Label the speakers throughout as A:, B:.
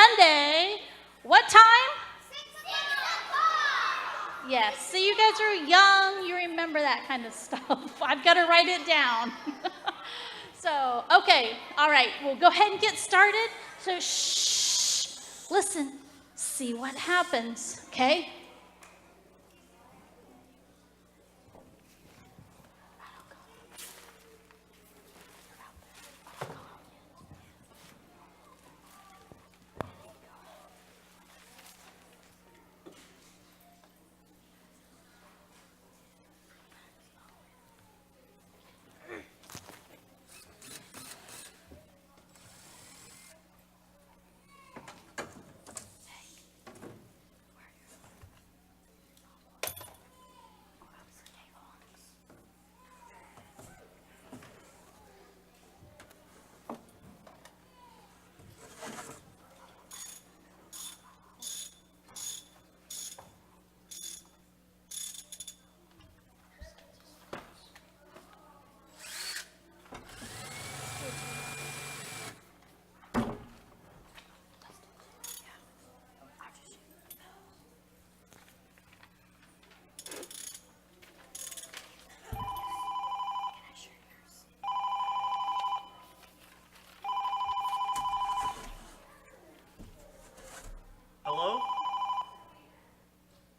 A: Sunday. What time?
B: 6 o'clock.
A: Yes, see, you guys are young. You remember that kind of stuff. I've got to write it down. So, okay, all right, we'll go ahead and get started. So, shh, listen, see what happens, okay?
C: Hello?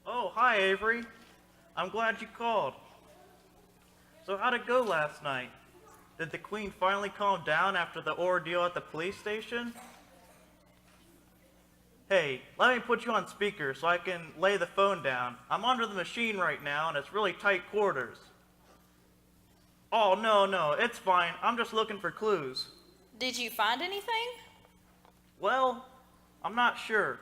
C: Oh, hi, Avery. I'm glad you called. So how'd it go last night? Did the Queen finally calm down after the ordeal at the police station? Hey, let me put you on speaker so I can lay the phone down. I'm under the machine right now and it's really tight quarters. Oh, no, it's fine. I'm just looking for clues.
D: Did you find anything?
C: Well, I'm not sure.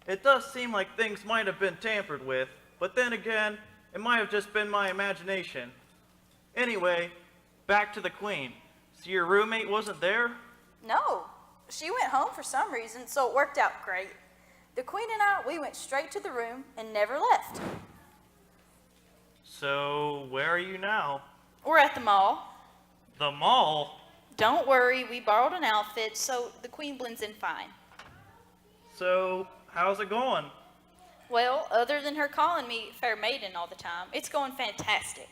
C: It does seem like things might have been tampered with, but then again, it might have just been my imagination. Anyway, back to the Queen. So your roommate wasn't there?
D: No. She went home for some reason, so it worked out great. The Queen and I, we went straight to the room and never left.
C: So, where are you now?
D: We're at the mall.
C: The mall?
D: Don't worry, we borrowed an outfit, so the Queen blends in fine.
C: So, how's it going?
D: Well, other than her calling me fair maiden all the time, it's going fantastic.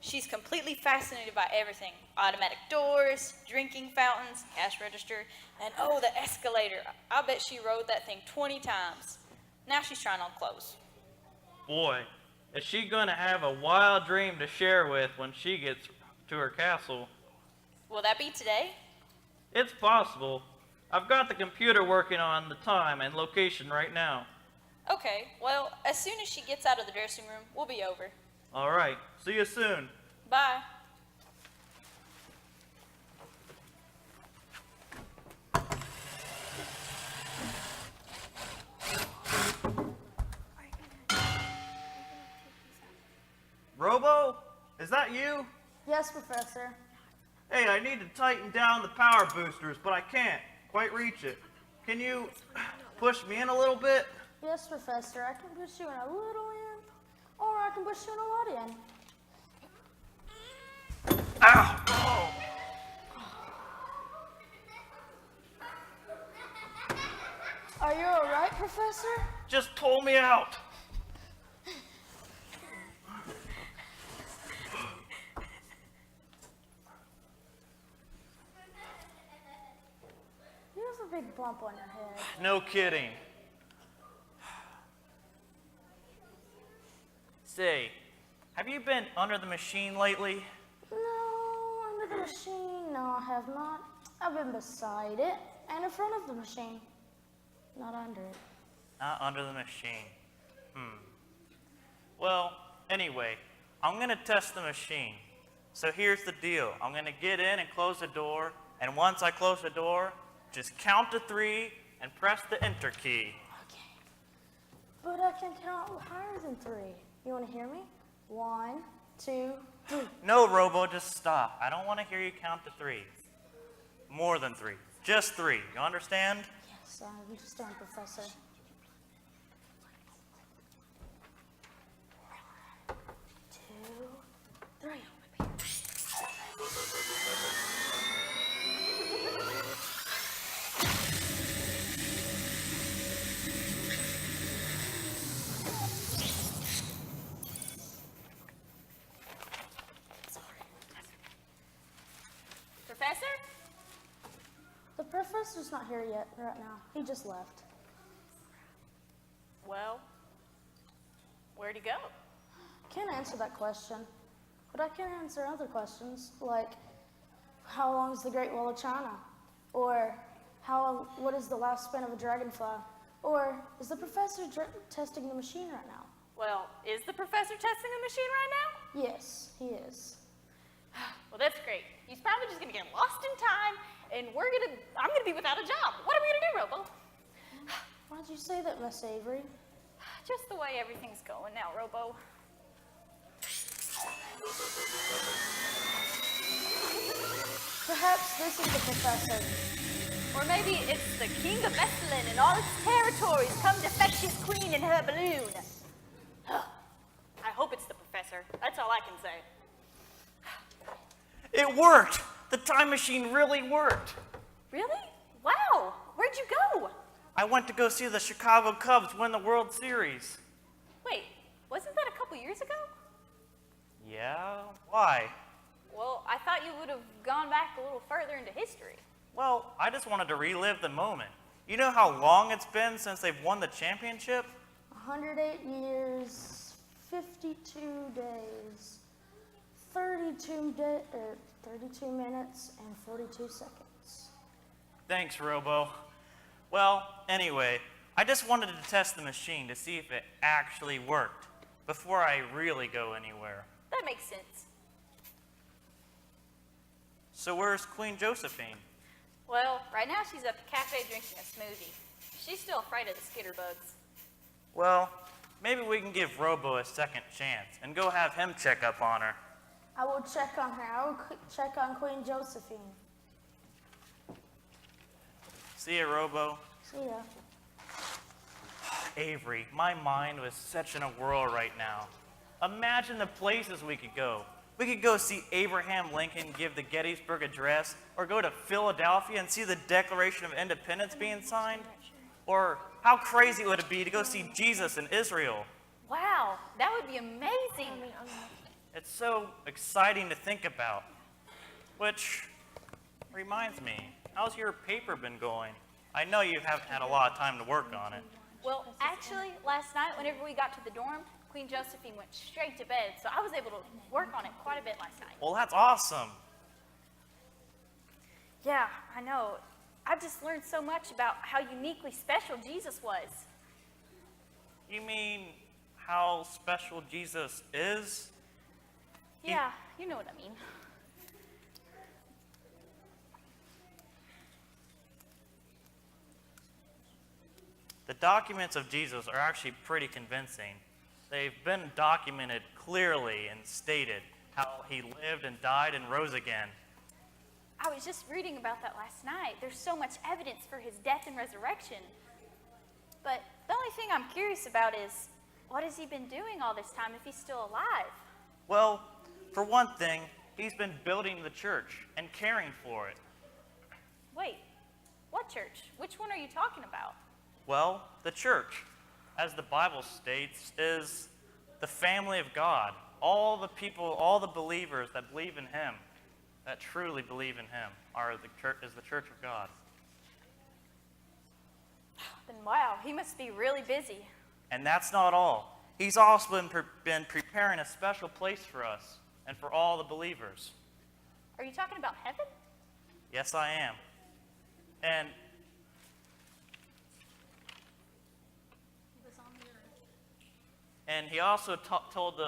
D: She's completely fascinated by everything. Automatic doors, drinking fountains, cash register, and oh, the escalator. I bet she rode that thing 20 times. Now she's trying on clothes.
C: Boy, is she gonna have a wild dream to share with when she gets to her castle.
D: Will that be today?
C: It's possible. I've got the computer working on the time and location right now.
D: Okay, well, as soon as she gets out of the dressing room, we'll be over.
C: All right, see you soon.
D: Bye.
C: Robo, is that you?
E: Yes, Professor.
C: Hey, I need to tighten down the power boosters, but I can't quite reach it. Can you push me in a little bit?
E: Yes, Professor. I can push you in a little in, or I can push you in a lot in.
C: Ow! Oh.
E: Are you all right, Professor?
C: Just pull me out.
E: You have a big bump on your head.
C: No kidding. Say, have you been under the machine lately?
E: No, under the machine. No, I have not. I've been beside it and in front of the machine. Not under it.
C: Not under the machine. Well, anyway, I'm gonna test the machine. So here's the deal. I'm gonna get in and close the door, and once I close the door, just count to 3 and press the enter key.
E: Okay. But I can count higher than 3. You want to hear me? 1, 2, 3.
C: No, Robo, just stop. I don't want to hear you count to 3. More than 3. Just 3. You understand?
E: Yes, I understand, Professor. 2, 3. professor's not here yet, right now. He just left.
D: Well, where'd he go?
E: Can't answer that question, but I can answer other questions, like how long is the Great Wall of China? Or what is the last spin of a dragonfly? Or is the professor testing the machine right now?
D: Well, is the professor testing the machine right now?
E: Yes, he is.
D: Well, that's great. He's probably just gonna get lost in time, and I'm gonna be without a job. What are we gonna do, Robo?
E: Why'd you say that, Miss Avery?
D: Just the way everything's going now, Robo.
E: Perhaps this is the professor.
D: Or maybe it's the king of Esalen and all its territories come to fetch his queen in her balloon. I hope it's the professor. That's all I can say.
C: It worked! The time machine really worked!
D: Really? Wow! Where'd you go?
C: I went to go see the Chicago Cubs win the World Series.
D: Wait, wasn't that a couple years ago?
C: Yeah? Why?
D: Well, I thought you would have gone back a little further into history.
C: Well, I just wanted to relive the moment. You know how long it's been since they've won the championship?
E: 108 years, 52 days, 32 minutes, and 42 seconds.
C: Thanks, Robo. Well, anyway, I just wanted to test the machine to see if it actually worked before I really go anywhere.
D: That makes sense.
C: So where's Queen Josephine?
D: Well, right now she's at the cafe drinking a smoothie. She's still afraid of the skitter bugs.
C: Well, maybe we can give Robo a second chance and go have him check up on her.
E: I will check on her. I will check on Queen Josephine.
C: See ya, Robo.
E: See ya.
C: Avery, my mind was such in a whirl right now. Imagine the places we could go. We could go see Abraham Lincoln give the Gettysburg Address, or go to Philadelphia and see the Declaration of Independence being signed. Or how crazy would it be to go see Jesus in Israel?
D: Wow, that would be amazing.
C: It's so exciting to think about. Which reminds me, how's your paper been going? I know you haven't had a lot of time to work on it.
D: Well, actually, last night, whenever we got to the dorm, Queen Josephine went straight to bed, so I was able to work on it quite a bit last night.
C: Well, that's awesome.
D: Yeah, I know. I've just learned so much about how uniquely special Jesus was.
C: You mean how special Jesus is?
D: Yeah, you know what I mean.
C: The documents of Jesus are actually pretty convincing. They've been documented clearly and stated how he lived and died and rose again.
D: I was just reading about that last night. There's so much evidence for his death and resurrection. But the only thing I'm curious about is, what has he been doing all this time if he's still alive?
C: Well, for one thing, he's been building the church and caring for it.
D: Wait, what church? Which one are you talking about?
C: Well, the church, as the Bible states, is the family of God. All the people, all the believers that believe in him, that truly believe in him, is the church of God.
D: Then wow, he must be really busy.
C: And that's not all. He's also been preparing a special place for us and for all the believers.
D: Are you talking about heaven?
C: Yes, I am. And he also told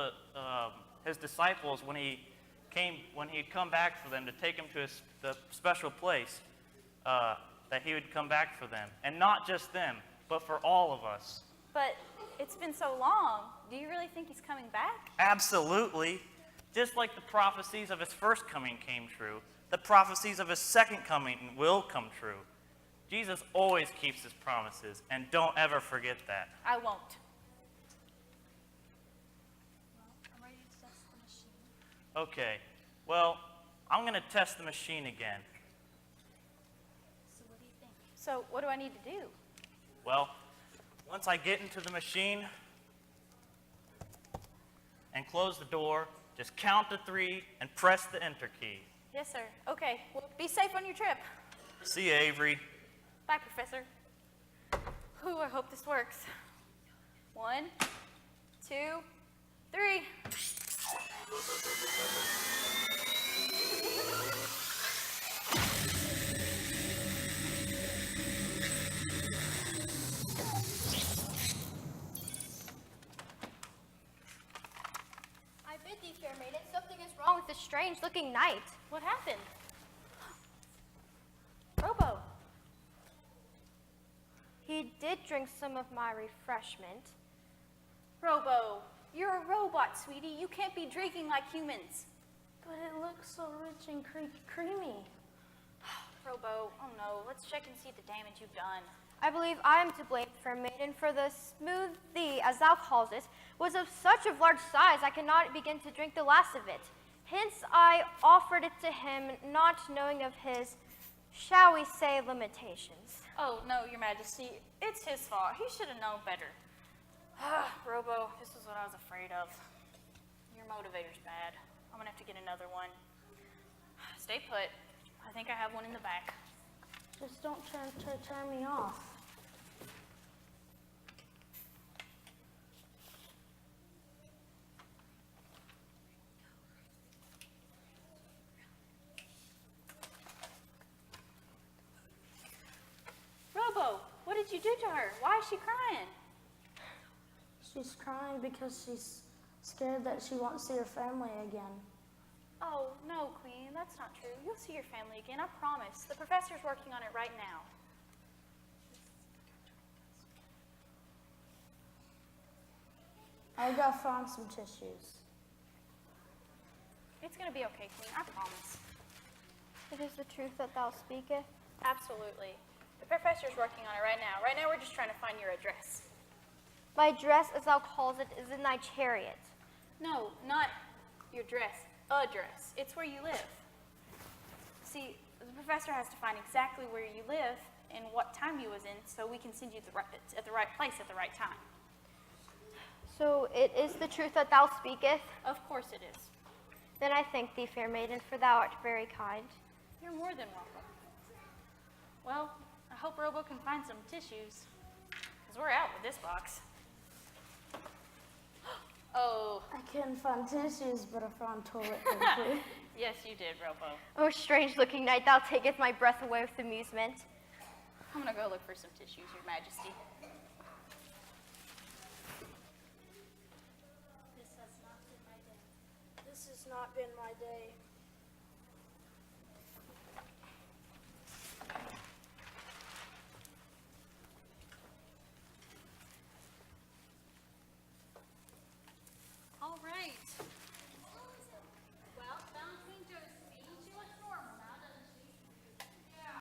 C: his disciples when he'd come back for them to take him to the special place, that he would come back for them. And not just them, but for all of us.
D: But it's been so long. Do you really think he's coming back?
C: Absolutely. Just like the prophecies of his first coming came true, the prophecies of his second coming will come true. Jesus always keeps his promises, and don't ever forget that.
D: I won't.
C: Okay, well, I'm going to test the machine again.
D: So what do I need to do?
C: Well, once I get into the machine and close the door, just count to 3 and press the enter key.
D: Yes, sir. Okay. Well, be safe on your trip.
C: See you, Avery.
D: Bye, Professor. Whew, I hope this works. 1, 2, 3.
B: I bid thee, fair maiden, something is wrong with this strange-looking knight.
D: What happened? Robo.
B: He did drink some of my refreshment.
D: Robo, you're a robot, sweetie. You can't be drinking like humans.
E: But it looks so rich and creamy.
D: Robo, oh no, let's check and see the damage you've done.
B: I believe I am to blame, fair maiden, for the smoothie, as thou calls it, was of such a large size I cannot begin to drink the last of it. Hence I offered it to him, not knowing of his, shall we say, limitations.
D: Oh, no, Your Majesty, it's his fault. He should have known better. Robo, this is what I was afraid of. Your motivator's bad. I'm gonna have to get another one. Stay put. I think I have one in the back.
E: Just don't turn me off.
D: Robo, what did you do to her? Why is she crying?
E: She's crying because she's scared that she won't see her family again.
D: Oh, no, Queen, that's not true. You'll see your family again, I promise. The professor's working on it right now.
E: I'll go find some tissues.
D: It's gonna be okay, Queen, I promise.
B: It is the truth that thou speakest.
D: Absolutely. The professor's working on it right now. Right now, we're just trying to find your address.
B: My dress, as thou calls it, is in thy chariot.
D: No, not your dress. Address. It's where you live. See, the professor has to find exactly where you live and what time you was in so we can send you at the right place at the right time.
B: So it is the truth that thou speakest.
D: Of course it is.
B: Then I thank thee, fair maiden, for thou art very kind.
D: You're more than welcome. Well, I hope Robo can find some tissues, because we're out with this box. Oh,
E: I couldn't find tissues, but I found toilet paper.
D: yes, you did, Robo.
B: O strange-looking knight, thou takest my breath away with amusement.
D: I'm gonna go look for some tissues, Your Majesty.
E: This has not been my day.